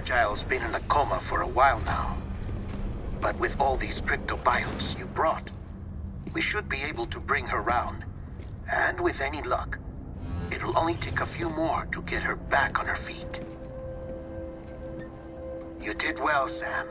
Fragile's been in a coma for a while now. But with all these cryptobiotes you brought, we should be able to bring her round. And with any luck, it'll only take a few more to get her back on her feet. You did well, Sam.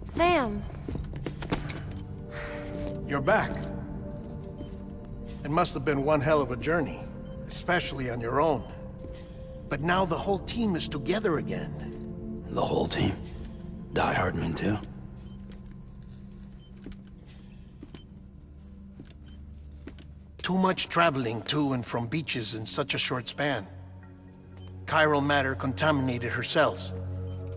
Sam! You're back. It must have been one hell of a journey, especially on your own. But now the whole team is together again. The whole team? Die Hardman too? Too much traveling to and from beaches in such a short span. Chiral matter contaminated her cells,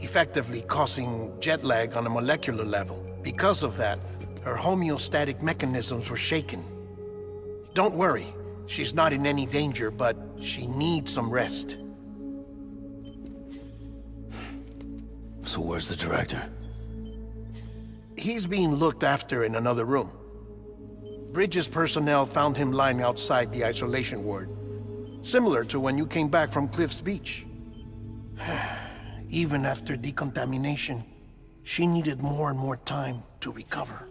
effectively causing jet lag on a molecular level. Because of that, her homeostatic mechanisms were shaken. Don't worry, she's not in any danger, but she needs some rest. So where's the director? He's being looked after in another room. Bridges personnel found him lying outside the isolation ward, similar to when you came back from Cliff's Beach. Even after decontamination, she needed more and more time to recover.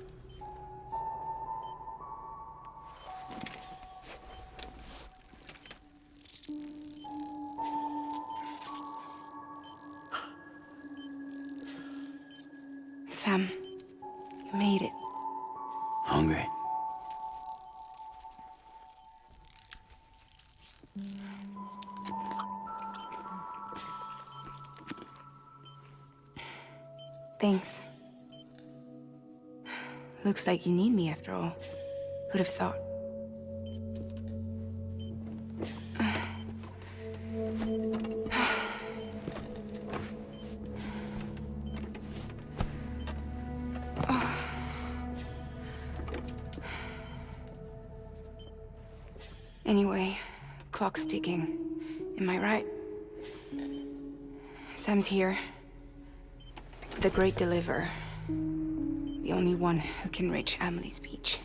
Sam, you made it. Hungry? Thanks. Looks like you need me after all. Who'd have thought? Anyway, clock's ticking. Am I right? Sam's here. The Great Deliverer. The only one who can reach Amelie's beach.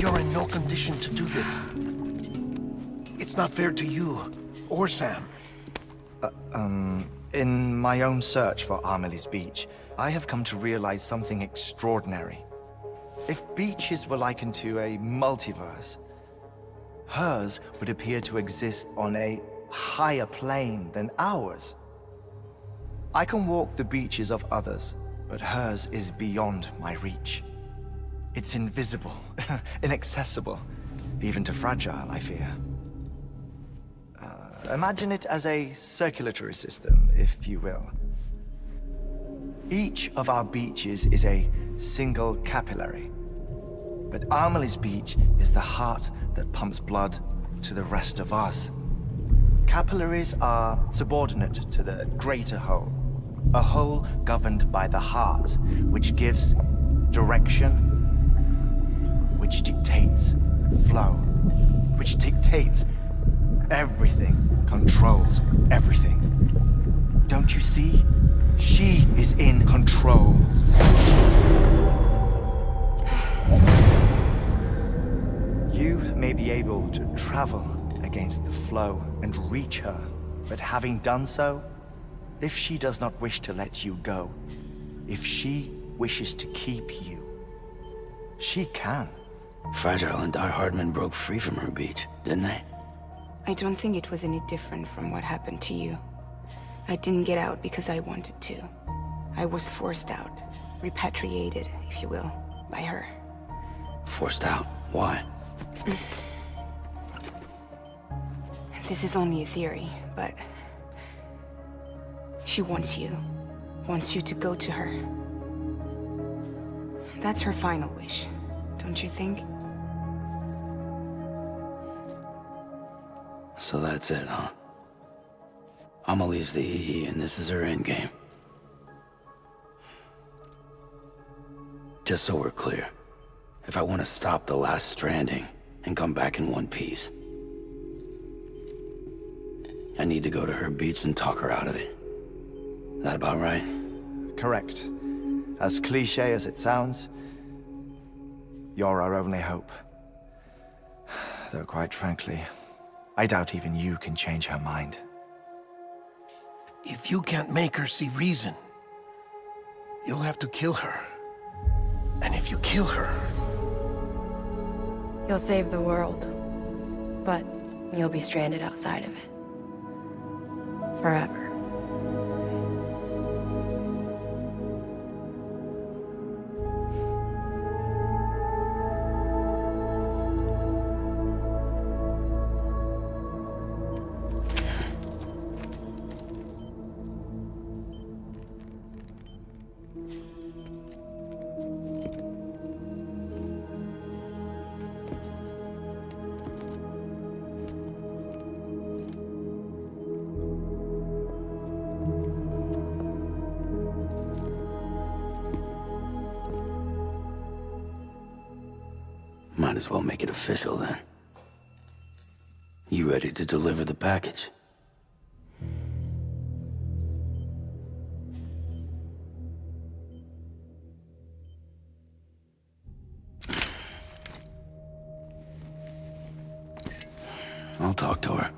You're in no condition to do this. It's not fair to you, or Sam. In my own search for Amelie's beach, I have come to realize something extraordinary. If beaches were likened to a multiverse, hers would appear to exist on a higher plane than ours. I can walk the beaches of others, but hers is beyond my reach. It's invisible, inaccessible, even to Fragile, I fear. Imagine it as a circulatory system, if you will. Each of our beaches is a single capillary, but Amelie's beach is the heart that pumps blood to the rest of us. Capillaries are subordinate to the greater whole, a whole governed by the heart, which gives direction, which dictates flow, which dictates everything, controls everything. Don't you see? She is in control. You may be able to travel against the flow and reach her, but having done so, if she does not wish to let you go, if she wishes to keep you, she can. Fragile and Die Hardman broke free from her beach, didn't they? I don't think it was any different from what happened to you. I didn't get out because I wanted to. I was forced out. Repatriated, if you will, by her. Forced out? Why? This is only a theory, but... she wants you. Wants you to go to her. That's her final wish, don't you think? So that's it, huh? Amelie's the EE, and this is her endgame. Just so we're clear, if I want to stop the last Stranding and come back in one piece, I need to go to her beach and talk her out of it. That about right? Correct. As cliché as it sounds, you're our only hope. Though quite frankly, I doubt even you can change her mind. If you can't make her see reason, you'll have to kill her. And if you kill her... You'll save the world. But you'll be stranded outside of it. Forever. Might as well make it official then. You ready to deliver the package? I'll talk to her.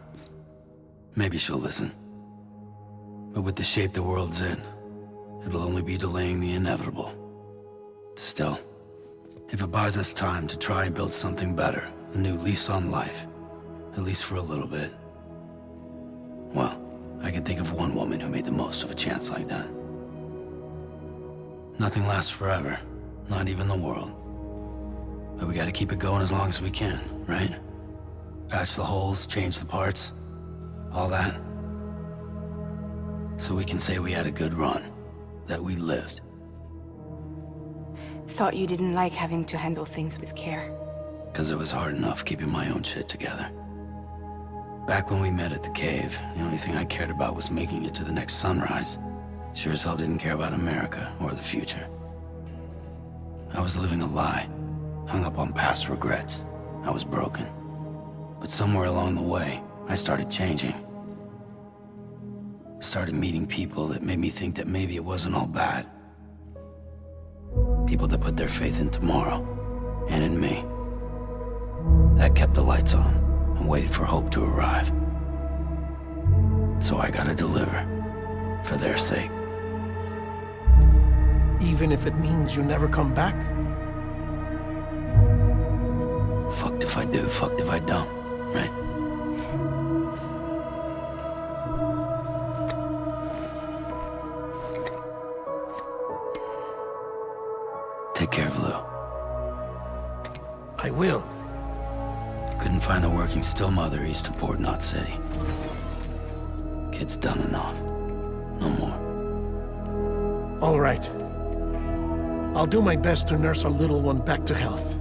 Maybe she'll listen. But with the shape the world's in, it'll only be delaying the inevitable. Still, if it buys us time to try and build something better, a new lease on life, at least for a little bit, well, I can think of one woman who made the most of a chance like that. Nothing lasts forever, not even the world. But we gotta keep it going as long as we can, right? Patch the holes, change the parts, all that. So we can say we had a good run, that we lived. Thought you didn't like having to handle things with care. 'Cause it was hard enough keeping my own shit together. Back when we met at the cave, the only thing I cared about was making it to the next sunrise. Sure as hell didn't care about America or the future. I was living a lie, hung up on past regrets. I was broken. But somewhere along the way, I started changing. Started meeting people that made me think that maybe it wasn't all bad. People that put their faith in tomorrow, and in me. That kept the lights on, and waited for hope to arrive. So I gotta deliver, for their sake. Even if it means you never come back? Fucked if I do, fucked if I don't, right? Take care of Lou. I will. Couldn't find a working still mother east of Port Knot City. Kid's done enough. No more. All right. I'll do my best to nurse our little one back to health.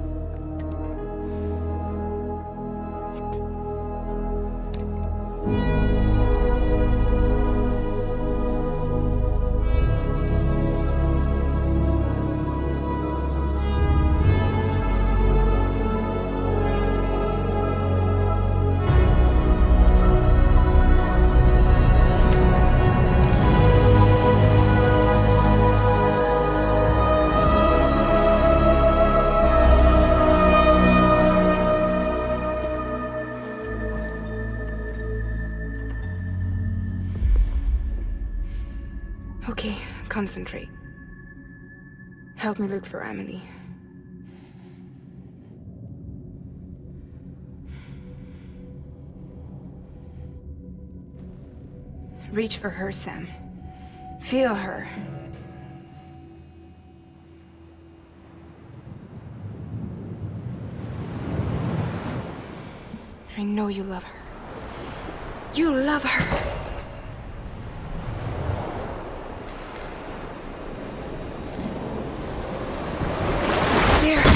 Okay, concentrate. Help me look for Amelie. Reach for her, Sam. Feel her. I know you love her. You love her! There!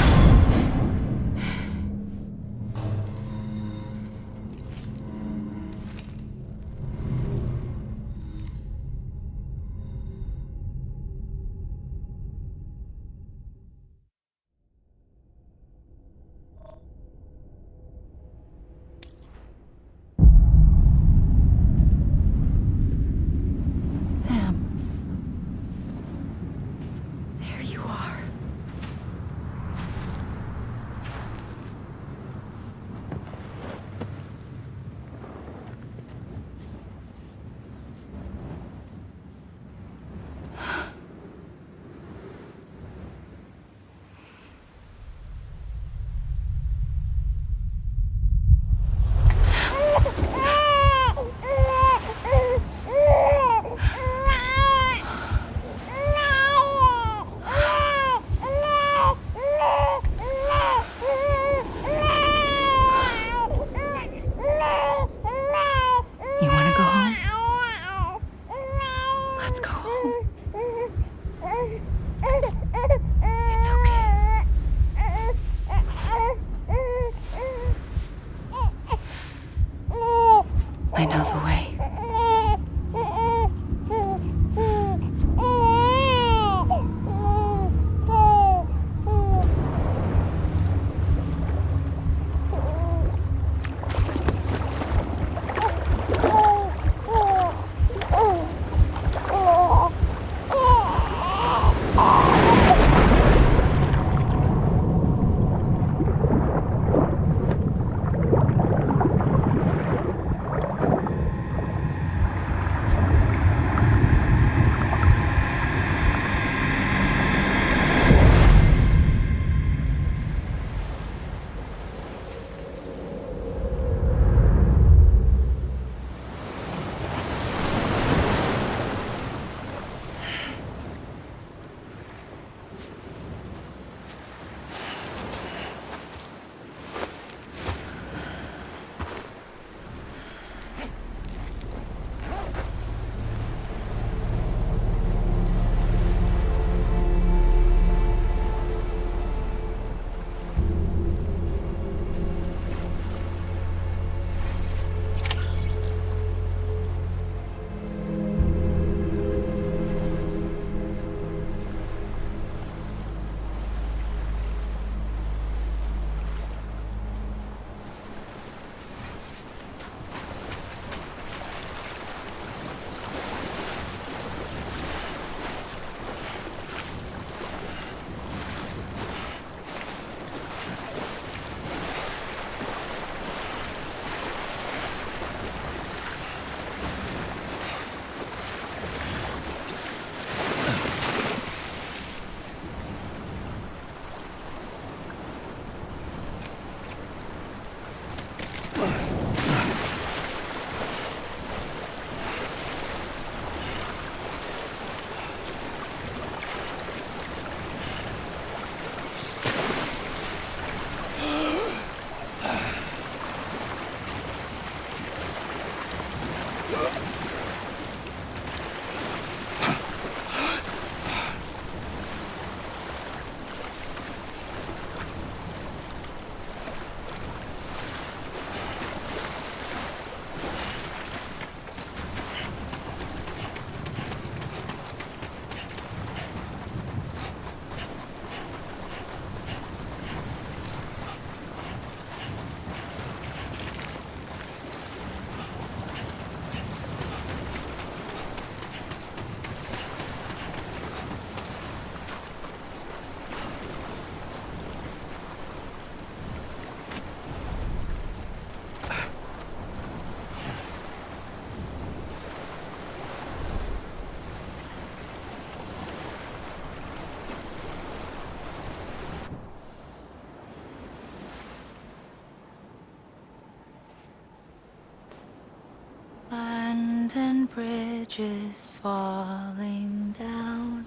bridges falling down,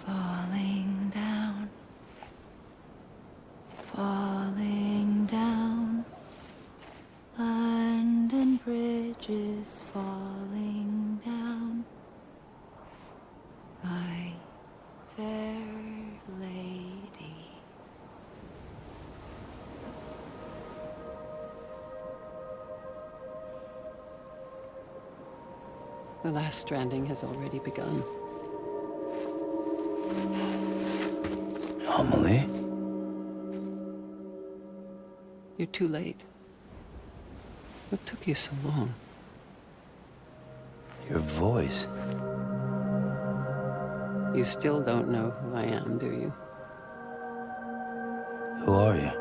falling down, falling down. London Bridge is falling down, my fair lady. The last stranding has already begun. Amelie? You're too late. What took you so long? Your voice. You still don't know who I am, do you? Who are you?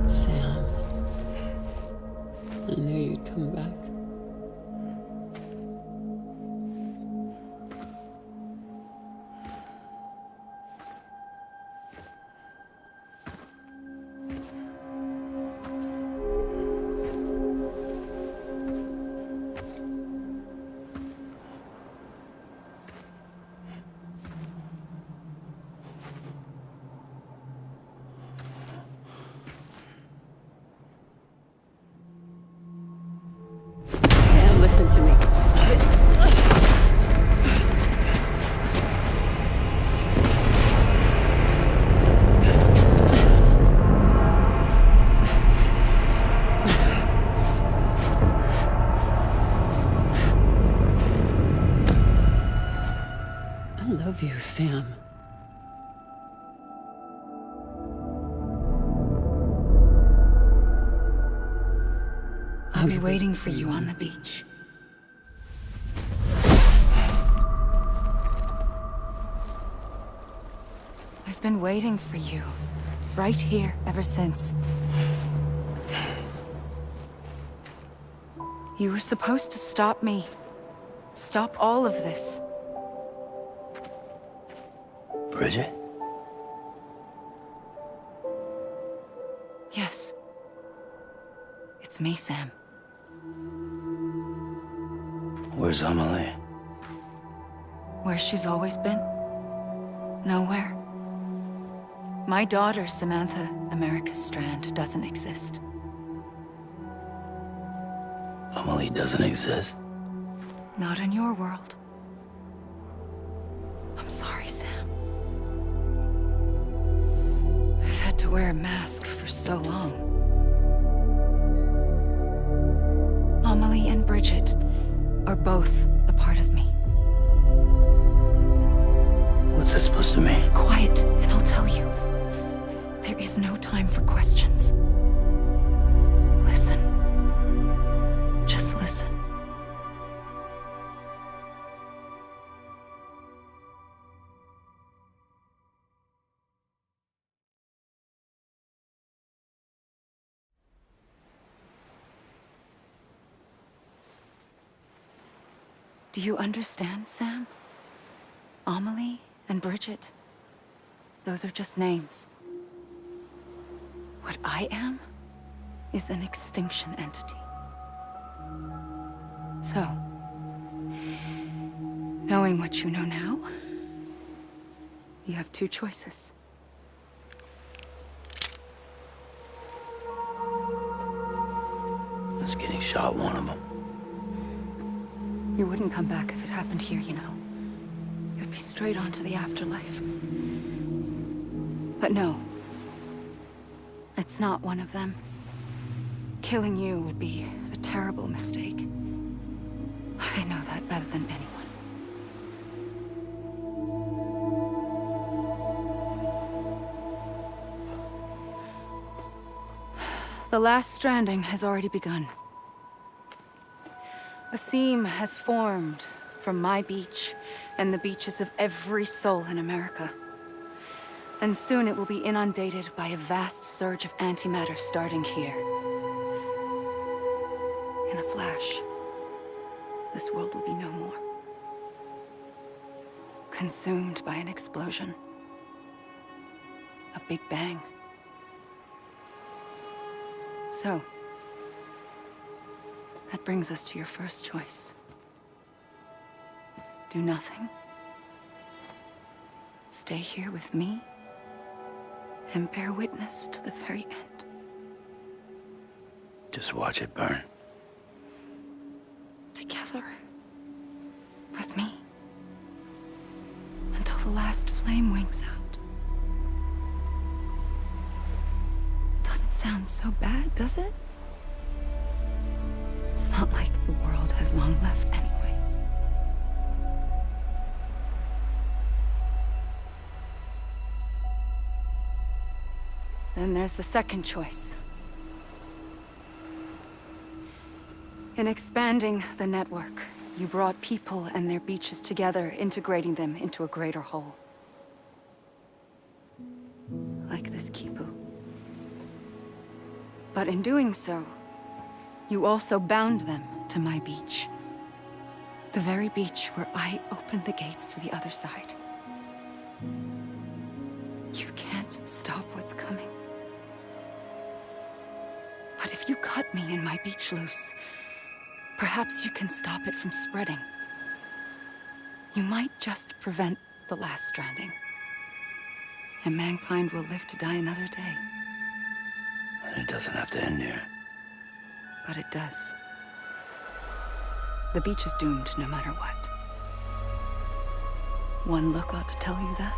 Sam. I knew you'd come back. Sam, listen to me. I love you, Sam. I'll be waiting for you on the beach. I've been waiting for you, right here, ever since. You were supposed to stop me. Stop all of this. Bridget? Yes. It's me, Sam. Where's Amelie? Where she's always been. Nowhere. My daughter, Samantha America Strand, doesn't exist. Amelie doesn't exist? Not in your world. I'm sorry, Sam. I've had to wear a mask for so long. Amelie and Bridget are both a part of me. What's that supposed to mean? Quiet, and I'll tell you. There is no time for questions. Listen. Just listen. Do you understand, Sam? Amelie and Bridget, those are just names. What I am is an extinction entity. So, knowing what you know now, you have two choices. Is getting shot one of them? You wouldn't come back if it happened here, you know. You'd be straight on to the afterlife. But no. It's not one of them. Killing you would be a terrible mistake. I know that better than anyone. The last stranding has already begun. A seam has formed from my beach and the beaches of every soul in America. And soon it will be inundated by a vast surge of antimatter starting here. In a flash, this world will be no more. Consumed by an explosion. A big bang. So, that brings us to your first choice. Do nothing. Stay here with me and bear witness to the very end. Just watch it burn. Together. With me. Until the last flame winks out. Doesn't sound so bad, does it? It's not like the world has long left anyway. Then there's the second choice. In expanding the network, you brought people and their beaches together, integrating them into a greater whole. Like this Kipu. But in doing so, you also bound them to my beach. The very beach where I opened the gates to the other side. You can't stop what's coming. But if you cut me and my beach loose, perhaps you can stop it from spreading. You might just prevent the last stranding. And mankind will live to die another day. And it doesn't have to end here. But it does. The beach is doomed no matter what. One look ought to tell you that.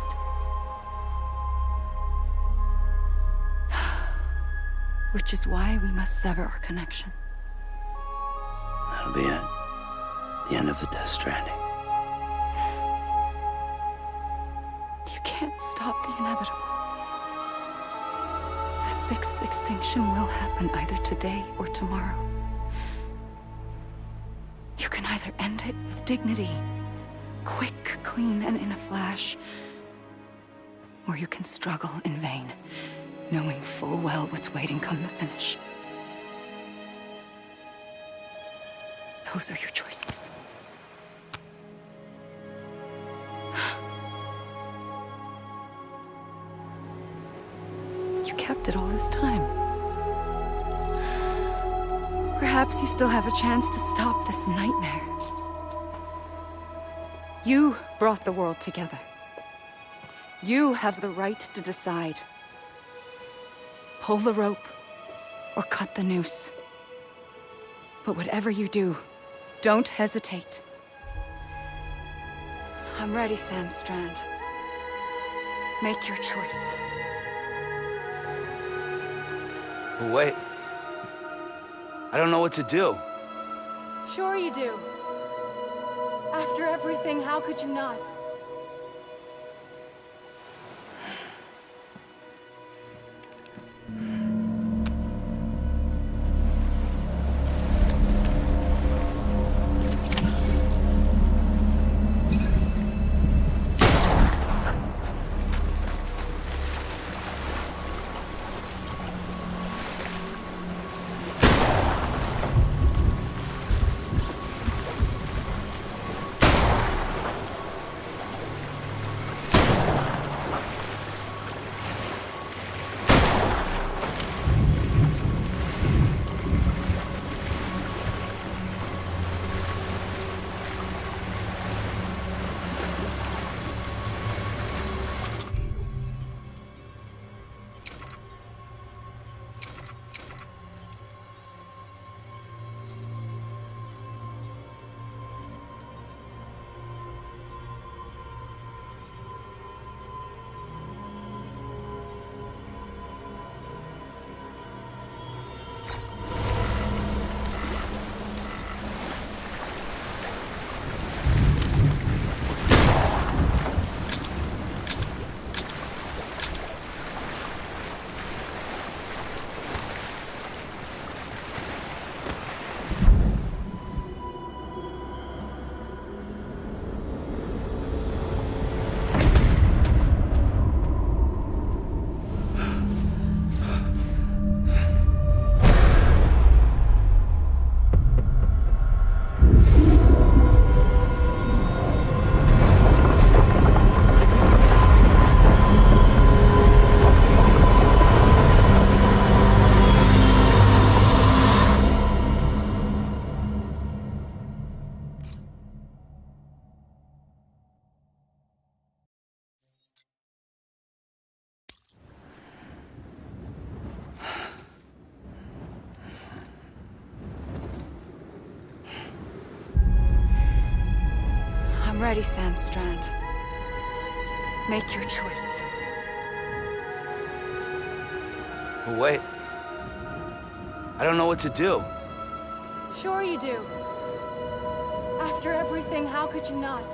Which is why we must sever our connection. That'll be it. The end of the Death Stranding. You can't stop the inevitable. The sixth extinction will happen either today or tomorrow. You can either end it with dignity, quick, clean, and in a flash, or you can struggle in vain, knowing full well what's waiting come the finish. Those are your choices. You kept it all this time. Perhaps you still have a chance to stop this nightmare. You brought the world together. You have the right to decide. Pull the rope, or cut the noose. But whatever you do, don't hesitate. I'm ready, Sam Strand. Make your choice. Wait. I don't know what to do. Sure you do. After everything, how could you not? ready, Sam Strand. Make your choice. But wait. I don't know what to do. Sure you do. After everything, how could you not?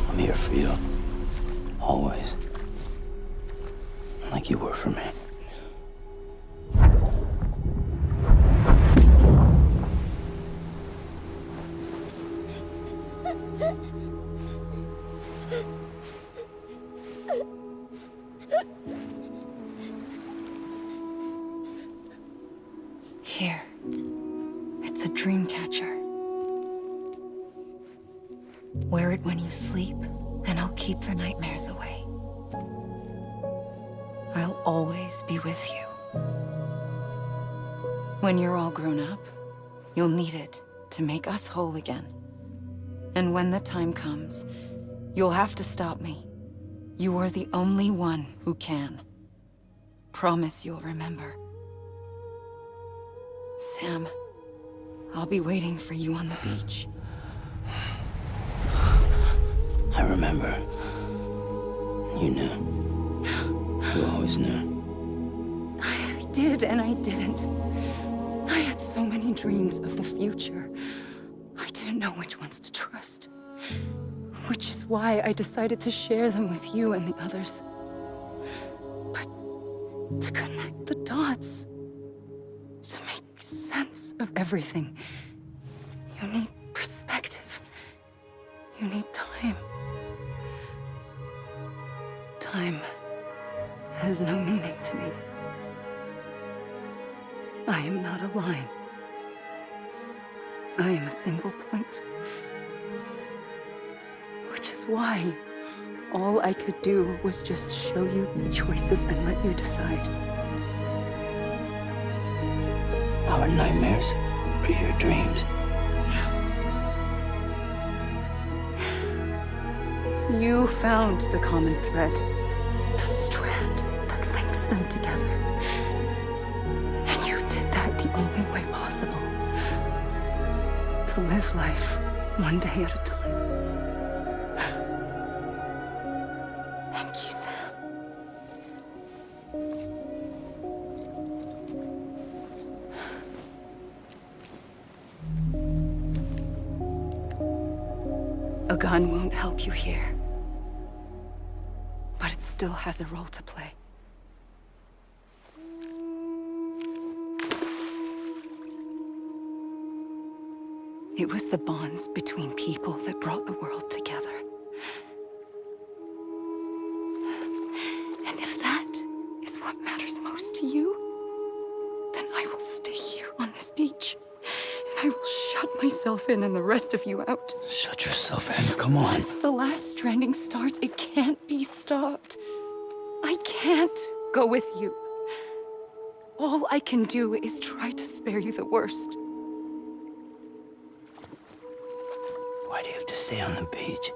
I'm here for you. Always. Like you were for me. Here. It's a dream catcher. Wear it when you sleep, and I'll keep the nightmares away. I'll always be with you. When you're all grown up, you'll need it to make us whole again. And when the time comes, you'll have to stop me. You are the only one who can. Promise you'll remember. Sam, I'll be waiting for you on the beach. I remember. You knew. You always knew. I did and I didn't. I had so many dreams of the future. I didn't know which ones to trust. Which is why I decided to share them with you and the others. But to connect the dots, to make sense of everything, you need perspective. You need time. Time has no meaning to me. I am not a line. I am a single point. Which is why all I could do was just show you the choices and let you decide. Our nightmares are your dreams. You found the common thread, the strand that links them together. And you did that the only way possible. To live life one day at a time. Thank you, Sam. A gun won't help you here. But it still has a role to play. It was the bonds between people that brought the world together. And if that is what matters most to you, then I will stay here on this beach. And I will shut myself in and the rest of you out. Shut yourself in. Come on. Once the last stranding starts, it can't be stopped. I can't go with you. All I can do is try to spare you the worst. Why do you have to stay on the beach?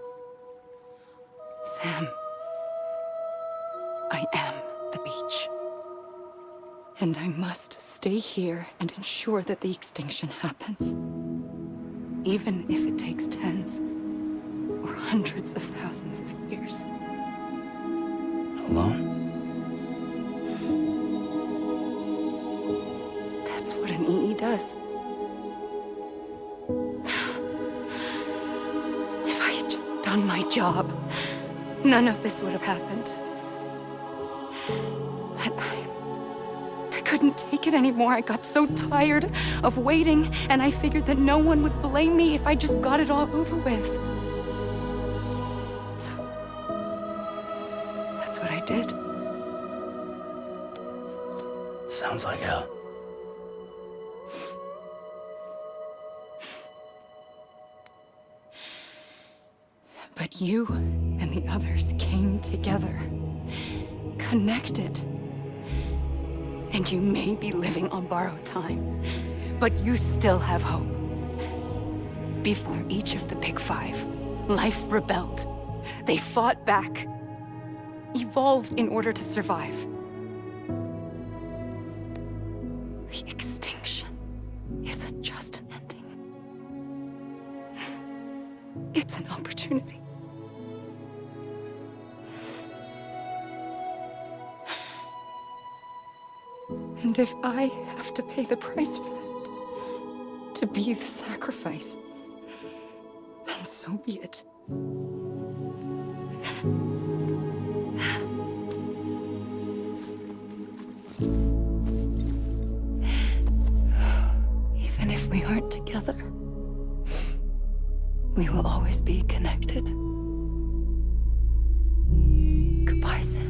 Sam, I am the beach. And I must stay here and ensure that the extinction happens. Even if it takes tens or hundreds of thousands of years. Alone? That's what an EE does. If I had just done my job, none of this would have happened. But I couldn't take it anymore. I got so tired of waiting, and I figured that no one would blame me if I just got it all over with. So, that's what I did. Sounds like hell. But you and the others came together, connected. And you may be living on borrowed time, but you still have hope. Before each of the Big Five, life rebelled. They fought back, evolved in order to survive. The extinction isn't just an ending. It's an opportunity. And if I have to pay the price for that, to be the sacrifice, then so be it. Even if we aren't together, we will always be connected. Goodbye, Sam.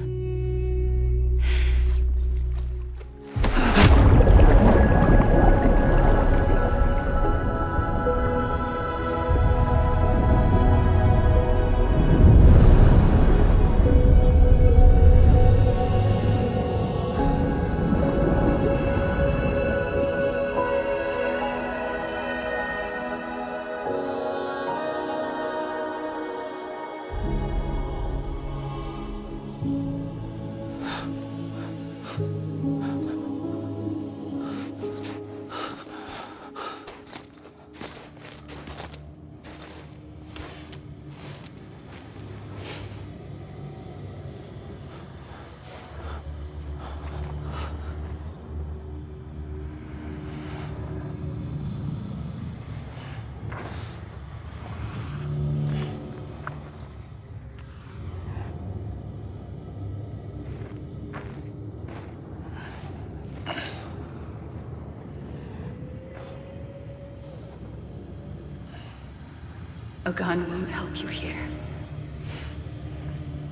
A gun won't help you here,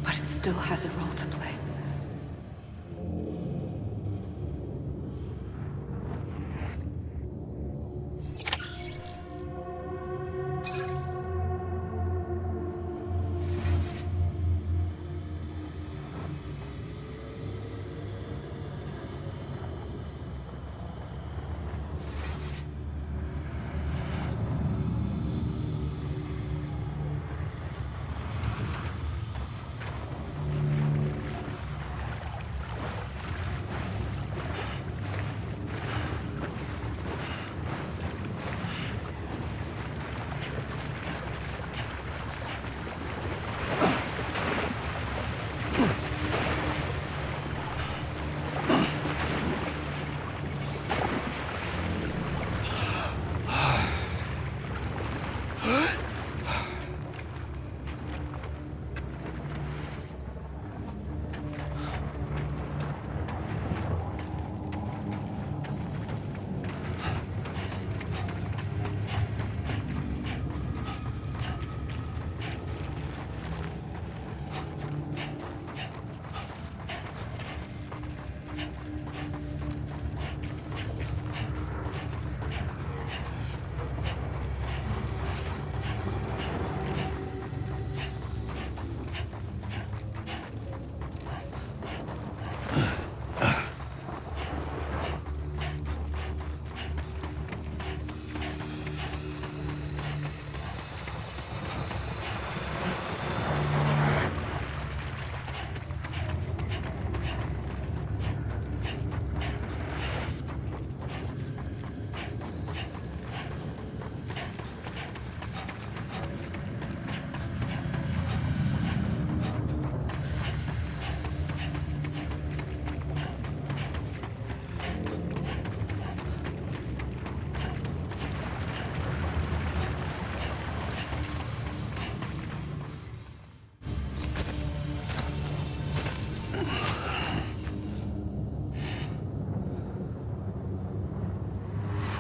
but it still has a role to play.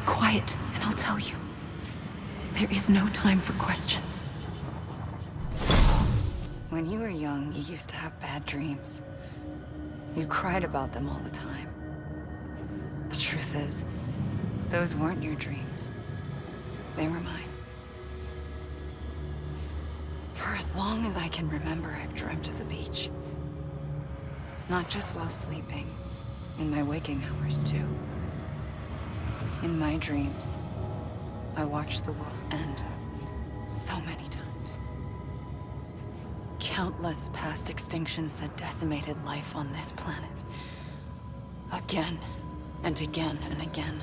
Quiet, and I'll tell you. There is no time for questions. When you were young, you used to have bad dreams. You cried about them all the time. The truth is, those weren't your dreams. They were mine. For as long as I can remember, I've dreamt of the beach. Not just while sleeping, in my waking hours too. In my dreams, I watched the world end so many times. Countless past extinctions that decimated life on this planet. Again, and again, and again.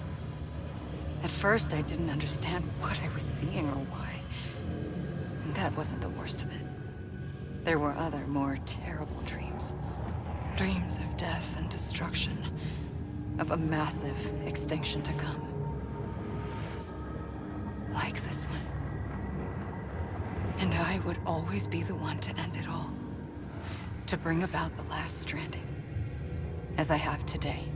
At first, I didn't understand what I was seeing or why. And that wasn't the worst of it. There were other, more terrible dreams. Dreams of death and destruction. Of a massive extinction to come. Like this one. And I would always be the one to end it all. To bring about the last stranding. As I have today.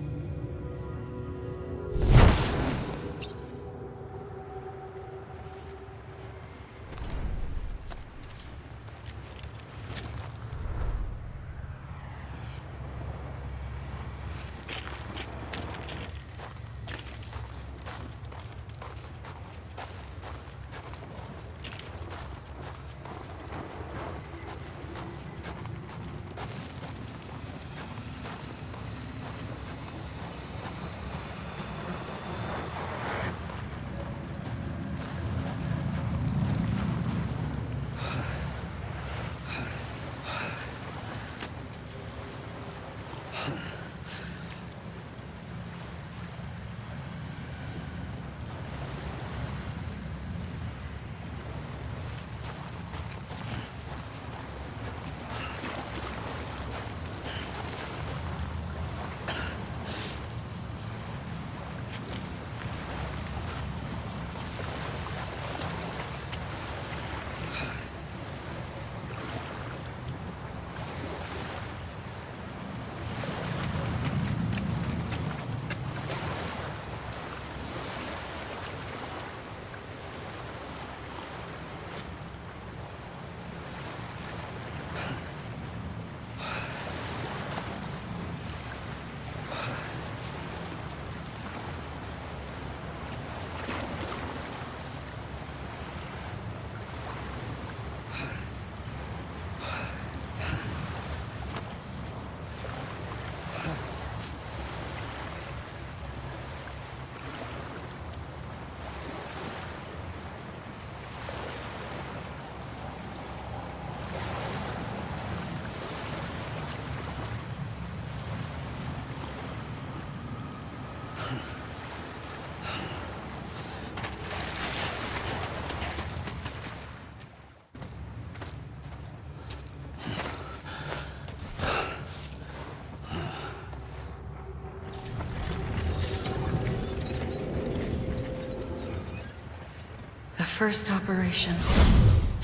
First operation,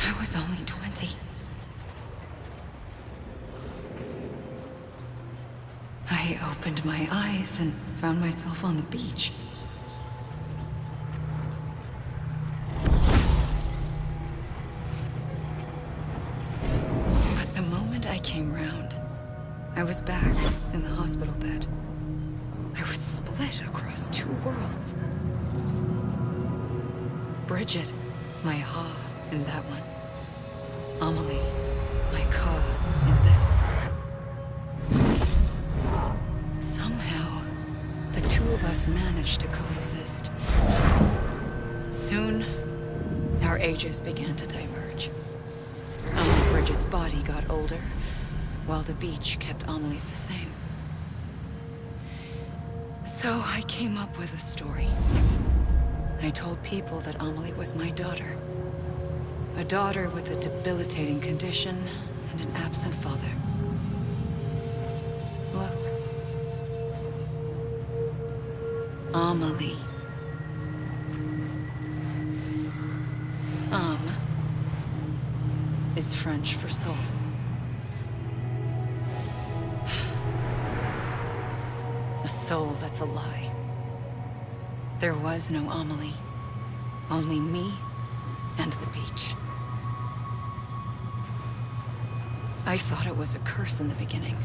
I was only 20. I opened my eyes and found myself on the beach. But the moment I came round, I was back in the hospital bed. I was split across two worlds. Bridget, my Ha in that one. Amelie, my Ka in this. Somehow, the two of us managed to coexist. Soon, our ages began to diverge. Only Bridget's body got older, while the beach kept Amelie's the same. So I came up with a story. I told people that Amelie was my daughter. A daughter with a debilitating condition and an absent father. Look. Amelie. Âme is French for soul. A soul that's a lie. There was no Amelie. Only me and the beach. I thought it was a curse in the beginning.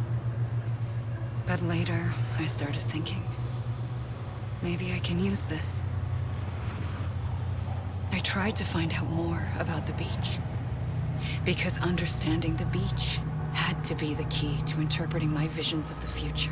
But later, I started thinking, maybe I can use this. I tried to find out more about the beach. Because understanding the beach had to be the key to interpreting my visions of the future.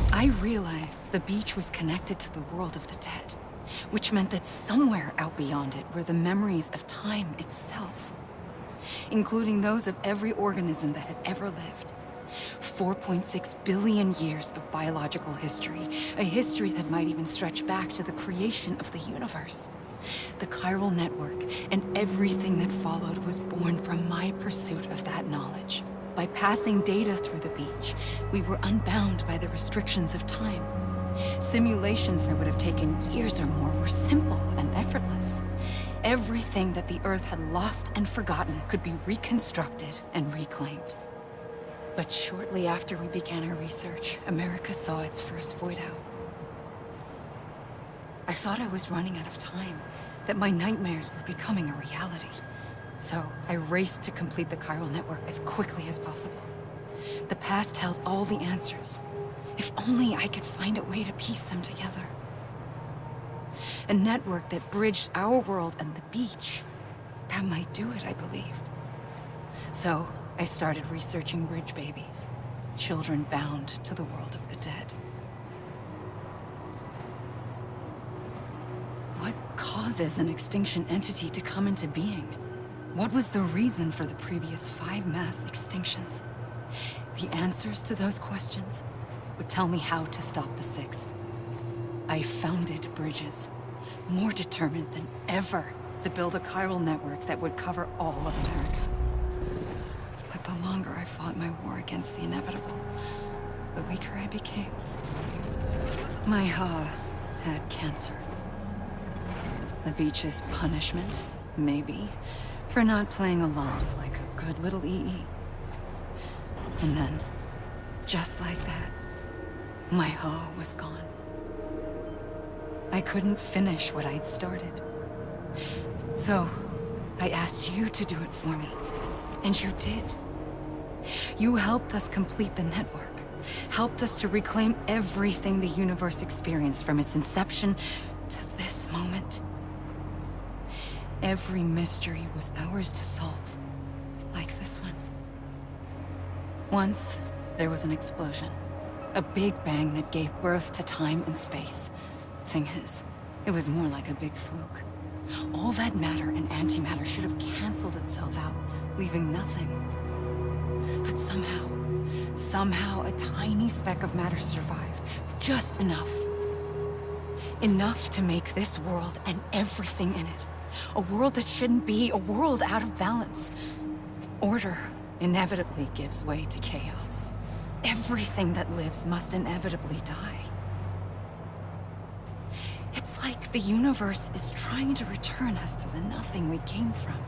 I realized the beach was connected to the world of the dead, which meant that somewhere out beyond it were the memories of time itself, including those of every organism that had ever lived. 4.6 billion years of biological history, a history that might even stretch back to the creation of the universe. The chiral network and everything that followed was born from my pursuit of that knowledge. By passing data through the beach, we were unbound by the restrictions of time. Simulations that would have taken years or more were simple and effortless. Everything that the Earth had lost and forgotten could be reconstructed and reclaimed. But shortly after we began our research, America saw its first void out. I thought I was running out of time, that my nightmares were becoming a reality. So I raced to complete the chiral network as quickly as possible. The past held all the answers. If only I could find a way to piece them together. A network that bridged our world and the beach. That might do it, I believed. So I started researching bridge babies, children bound to the world of the dead. What causes an extinction entity to come into being? What was the reason for the previous 5 mass extinctions? The answers to those questions would tell me how to stop the 6th. I founded bridges, more determined than ever to build a chiral network that would cover all of America. But the longer I fought my war against the inevitable, the weaker I became. My Ha had cancer. The beach's punishment, maybe, for not playing along like a good little EE. And then, just like that, my awe was gone. I couldn't finish what I'd started. So, I asked you to do it for me, and you did. You helped us complete the network, helped us to reclaim everything the universe experienced from its inception to this moment. Every mystery was ours to solve, like this one. Once, there was an explosion. A big bang that gave birth to time and space. Thing is, it was more like a big fluke. All that matter and antimatter should have canceled itself out, leaving nothing. But somehow a tiny speck of matter survived. Just enough. Enough to make this world and everything in it. A world that shouldn't be, a world out of balance. Order inevitably gives way to chaos. Everything that lives must inevitably die. It's like the universe is trying to return us to the nothing we came from.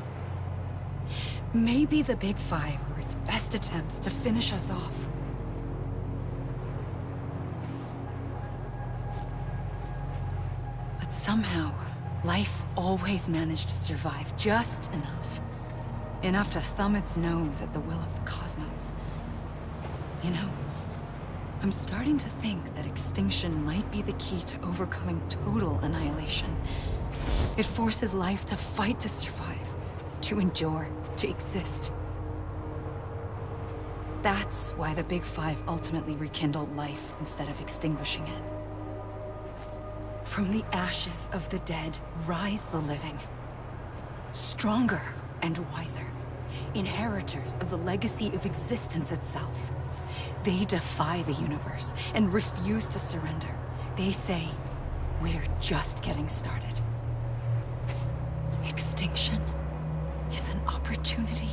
Maybe the Big Five were its best attempts to finish us off. But somehow, life always managed to survive just enough. Enough to thumb its nose at the will of the cosmos. You know, I'm starting to think that extinction might be the key to overcoming total annihilation. It forces life to fight to survive, to endure, to exist. That's why the Big Five ultimately rekindled life instead of extinguishing it. From the ashes of the dead rise the living. Stronger and wiser. Inheritors of the legacy of existence itself. They defy the universe and refuse to surrender. They say, we're just getting started. Extinction is an opportunity.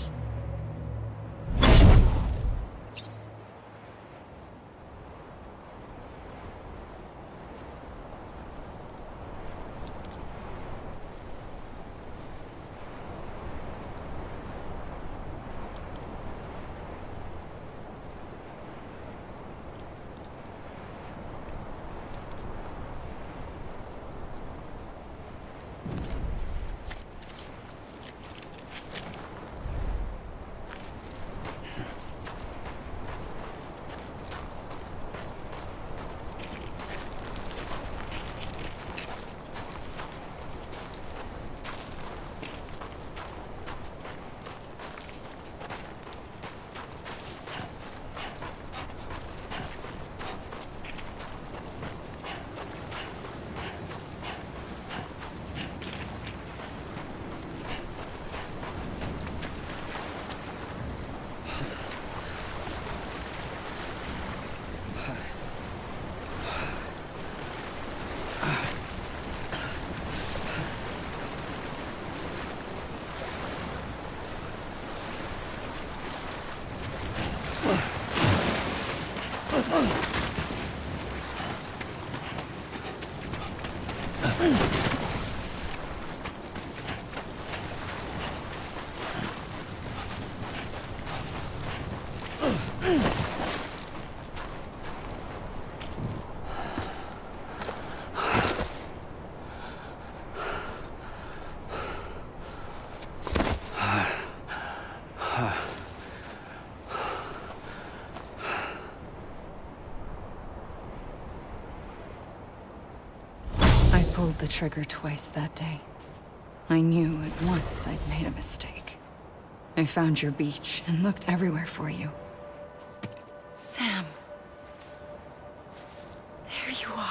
Pulled the trigger twice that day. I knew at once I'd made a mistake. I found your beach and looked everywhere for you. Sam. There you are.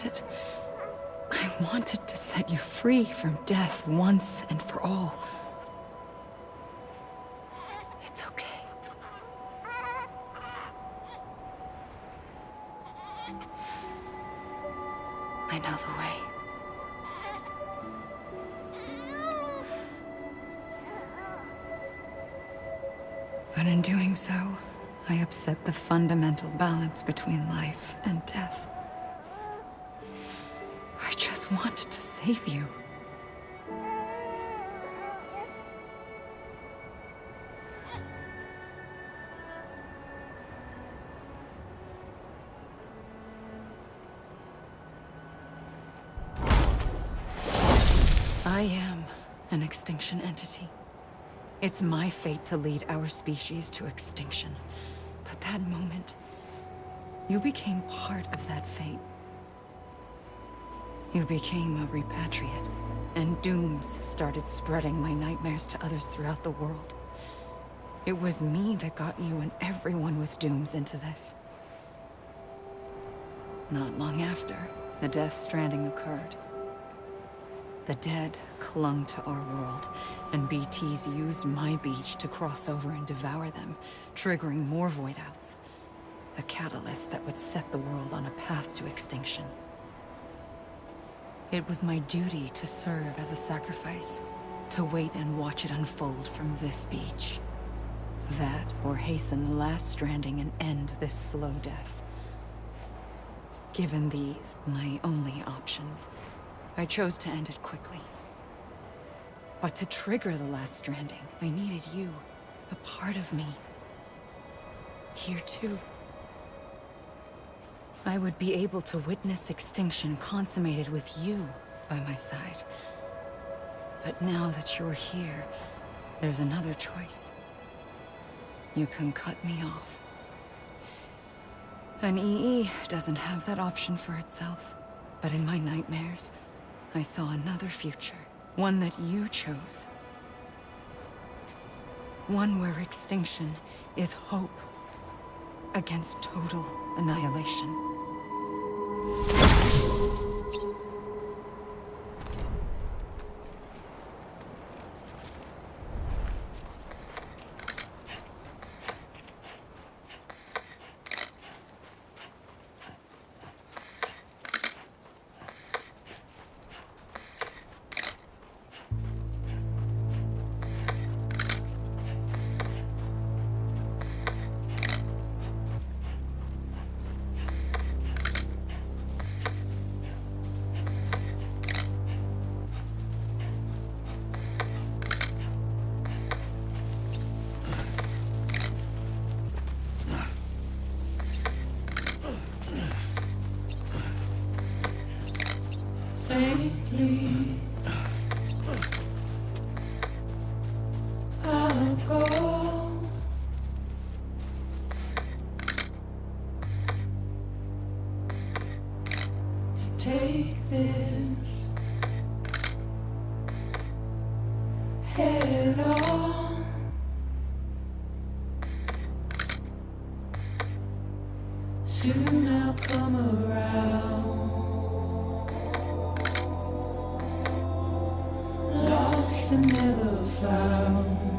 wanted. I wanted to set you free from death once and for all. It's okay. I know the way. But in doing so, I upset the fundamental balance between life and death. I just wanted to save you. I am an extinction entity. It's my fate to lead our species to extinction. But that moment, you became part of that fate. You became a repatriate, and dooms started spreading my nightmares to others throughout the world. It was me that got you and everyone with dooms into this. Not long after, the death stranding occurred. The dead clung to our world, and BTs used my beach to cross over and devour them, triggering more void outs. A catalyst that would set the world on a path to extinction. It was my duty to serve as a sacrifice, to wait and watch it unfold from this beach. That, or hasten the last stranding and end this slow death. Given these, my only options, I chose to end it quickly. But to trigger the last stranding, I needed you, a part of me. Here too. I would be able to witness extinction consummated with you by my side. But now that you're here, there's another choice. You can cut me off. An EE doesn't have that option for itself. But in my nightmares, I saw another future. One that you chose. One where extinction is hope against total annihilation. Faintly, I'll go. To take this head on. Soon I'll come around. Lost and never found.